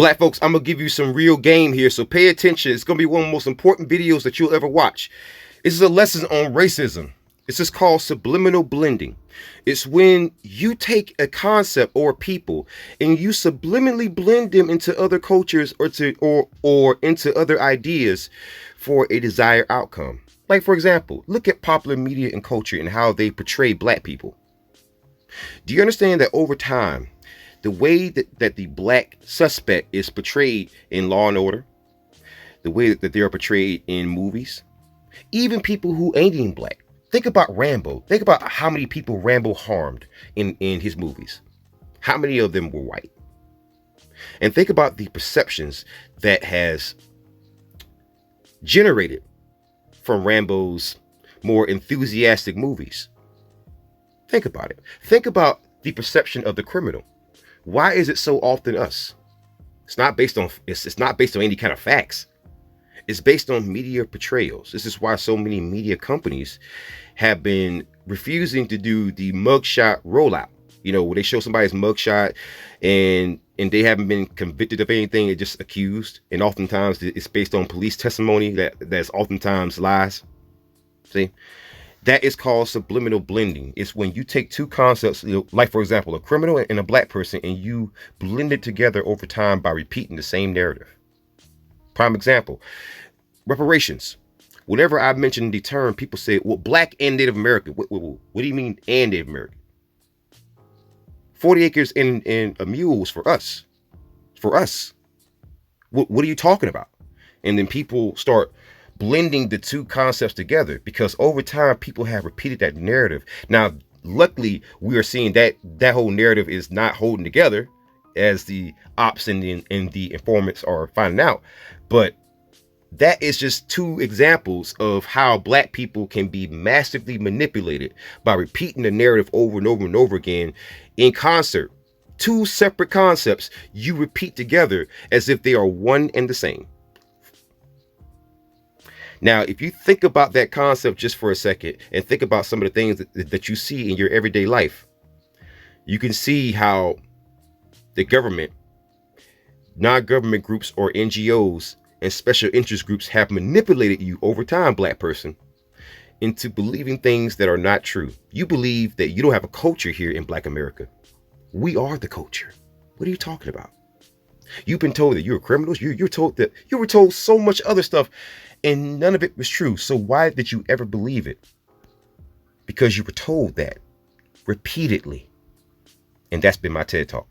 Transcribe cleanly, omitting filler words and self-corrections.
Black folks, I'm going to give you some real game here, so pay attention. It's going to be one of the most important videos that you'll ever watch. This is a lesson on racism. This is called subliminal blending. It's when you take a concept or people and you subliminally blend them into other cultures or into other ideas for a desired outcome. Like, for example, look at popular media and culture and how they portray black people. Do you understand that over time, the way that the black suspect is portrayed in Law and Order, the way that they are portrayed in movies, even people who ain't even black. Think about Rambo. Think about how many people Rambo harmed in his movies. How many of them were white? And think about the perceptions that has generated from Rambo's more enthusiastic movies. Think about it. Think about the perception of the criminal. Why is it so often us? It's not based on any kind of facts. It's based on media portrayals. This is why so many media companies have been refusing to do the mugshot rollout. You know, where they show somebody's mugshot and they haven't been convicted of anything, they're just accused. And oftentimes it's based on police testimony that's oftentimes lies. See? That is called subliminal blending. It's when you take two concepts, like, for example, a criminal and a black person, and you blend it together over time by repeating the same narrative. Prime example, reparations. Whenever I mention the term, people say, well, black and Native American. What do you mean, and Native American? 40 acres and a mule was for us. For us. What are you talking about? And then people start blending the two concepts together because over time people have repeated that narrative. Now, luckily, we are seeing that whole narrative is not holding together as the ops and the informants are finding out. But that is just two examples of how black people can be massively manipulated by repeating the narrative over and over and over again in concert. Two separate concepts you repeat together as if they are one and the same. Now, if you think about that concept just for a second and think about some of the things that you see in your everyday life, you can see how the government, non-government groups or NGOs and special interest groups have manipulated you over time, black person, into believing things that are not true. You believe that you don't have a culture here in Black America. We are the culture. What are you talking about? You've been told that you're criminals. You're told that you were told so much other stuff and none of it was true. So why did you ever believe it? Because you were told that repeatedly. And that's been my TED Talk.